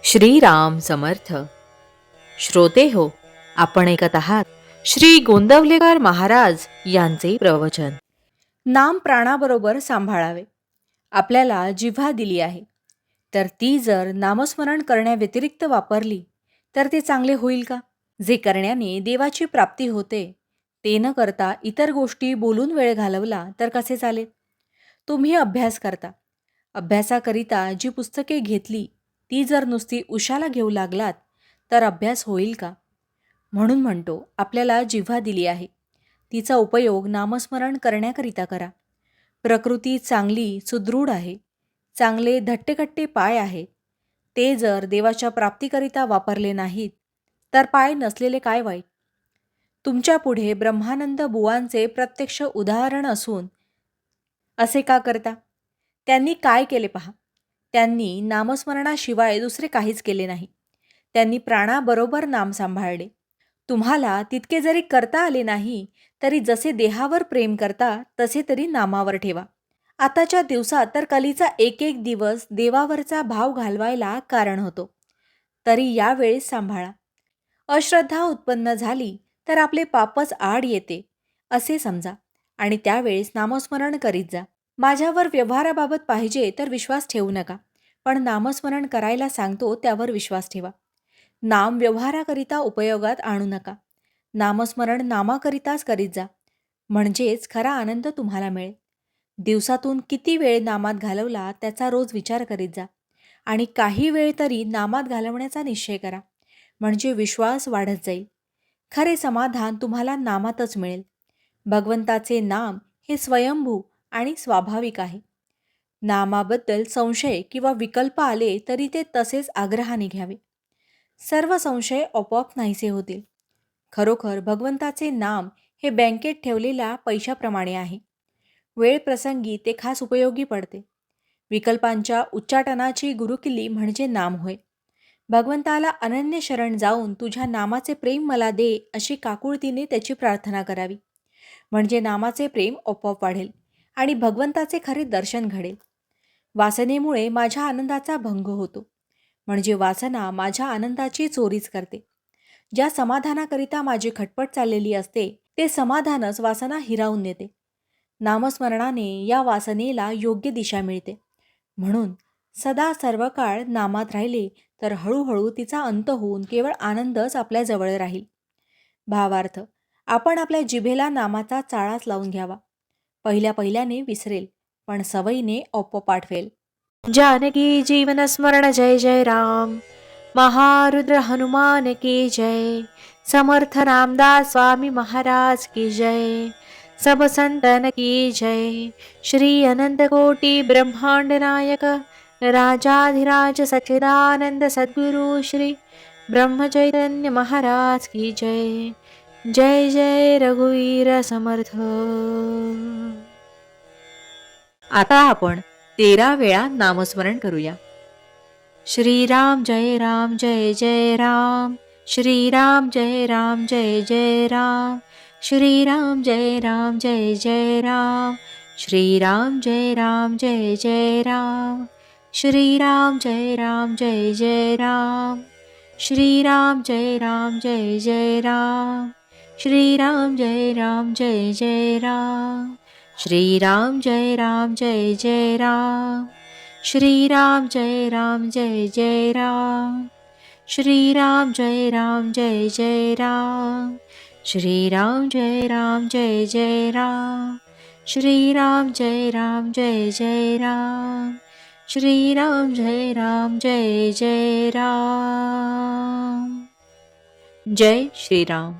श्रीराम समर्थ. श्रोते हो, आपण ऐकत आहात श्री गोंदवलेकर महाराज यांचे प्रवचन. नाम प्राणाबरोबर सांभाळावे. आपल्याला जिव्हा दिली आहे, तर ती जर नामस्मरण करण्याव्यतिरिक्त वापरली तर ते चांगले होईल का? जे करण्याने देवाची प्राप्ती होते ते न करता इतर गोष्टी बोलून वेळ घालवला तर कसे चालेल? तुम्ही अभ्यास करता. अभ्यासाकरिता जी पुस्तके घेतली ती जर नुसती उशाला घेऊ लागलात तर अभ्यास होईल का? म्हणून म्हणतो, आपल्याला जिव्हा दिली आहे तिचा उपयोग नामस्मरण करण्याकरिता करा. प्रकृती चांगली सुदृढ आहे, चांगले धट्टेकट्टे पाय आहेत. ते जर देवाच्या प्राप्तीकरिता वापरले नाहीत तर पाय नसलेले काय वाईट? तुमच्या पुढे ब्रह्मानंद बुवांचे प्रत्यक्ष उदाहरण असून असे का करता? त्यांनी काय केले पहा. त्यांनी नामस्मरणाशिवाय दुसरे काहीच केले नाही. त्यांनी प्राणाबरोबर नाम सांभाळले. तुम्हाला तितके जरी करता आले नाही तरी जसे देहावर प्रेम करता तसे तरी नामावर ठेवा. आताच्या दिवसात तर कलीचा एक एक दिवस देवावरचा भाव घालवायला कारण होतो, तरी यावेळेस सांभाळा. अश्रद्धा उत्पन्न झाली तर आपले पापच आड येते असे समजा आणि त्यावेळेस नामस्मरण करीत जा. माझ्यावर व्यवहाराबाबत पाहिजे तर विश्वास ठेवू नका, पण नामस्मरण करायला सांगतो त्यावर विश्वास ठेवा. नाम व्यवहाराकरिता उपयोगात आणू नका. नामस्मरण नामाकरिताच करीत जा, म्हणजेच खरा आनंद तुम्हाला मिळेल. दिवसातून किती वेळ नामात घालवला त्याचा रोज विचार करीत जा आणि काही वेळ तरी नामात घालवण्याचा निश्चय करा, म्हणजे विश्वास वाढत जाईल. खरे समाधान तुम्हाला नामातच मिळेल. भगवंताचे नाम हे स्वयंभू आणि स्वाभाविक आहे. नामाबद्दल संशय किंवा विकल्प आले तरी ते तसेच आग्रहाने घ्यावे. सर्व संशय आपोआप नाहीसे होतील. खरोखर भगवंताचे नाम हे बँकेत ठेवलेल्या पैशाप्रमाणे आहे. वेळ प्रसंगी ते खास उपयोगी पडते. विकल्पांच्या उच्चाटनाची गुरुकिल्ली म्हणजे नाम होय. भगवंताला अनन्य शरण जाऊन तुझ्या नामाचे प्रेम मला दे अशी काकुळतीने त्याची प्रार्थना करावी, म्हणजे नामाचे प्रेम आपोआप वाढेल आणि भगवंताचे खरे दर्शन घडेल. वासनेमुळे माझ्या आनंदाचा भंग होतो, म्हणजे वासना माझ्या आनंदाची चोरीच करते. ज्या समाधानाकरिता माझी खटपट चाललेली असते ते समाधानच वासना हिरावून नेते. नामस्मरणाने या वासनेला योग्य दिशा मिळते. म्हणून सदा सर्व काळ नामात राहिले तर हळूहळू तिचा अंत होऊन केवळ आनंदच आपल्या जवळ राहील. भावार्थ, आपण आपल्या जिभेला नामाचा चाळाच लावून घ्यावा. पहिल्याने विसरेल, पण सवयीने आपोआप आठवेल. जानकी जीवन स्मरण जय जय राम. महारुद्र हनुमान की जय. समर्थ रामदास स्वामी महाराज की जय. सब संतन की जय. श्री अनंत कोटि ब्रह्मांड नायक राजाधिराज सच्चिदानंद सद्गुरु श्री ब्रह्म चैतन्य महाराज की जय. जय जय रघुवीर समर्थ. आता आपण 13 वेळा नामस्मरण करूया. श्रीराम जय राम जय जय राम. श्रीराम जय राम जय जय राम. श्रीराम जय राम जय जय राम. श्रीराम जय राम जय जय राम. श्रीराम जय राम जय जय राम. श्रीराम जय राम जय जय राम. श्रीराम जय राम जय जय राम. श्रीराम जय राम जय जय राम. श्रीराम जय राम जय जय राम. श्रीराम जय राम जय जय राम. श्रीराम जय राम जय जय राम. श्रीराम जय राम जय जय राम. श्रीराम जय राम जय जय राम. जय श्रीराम.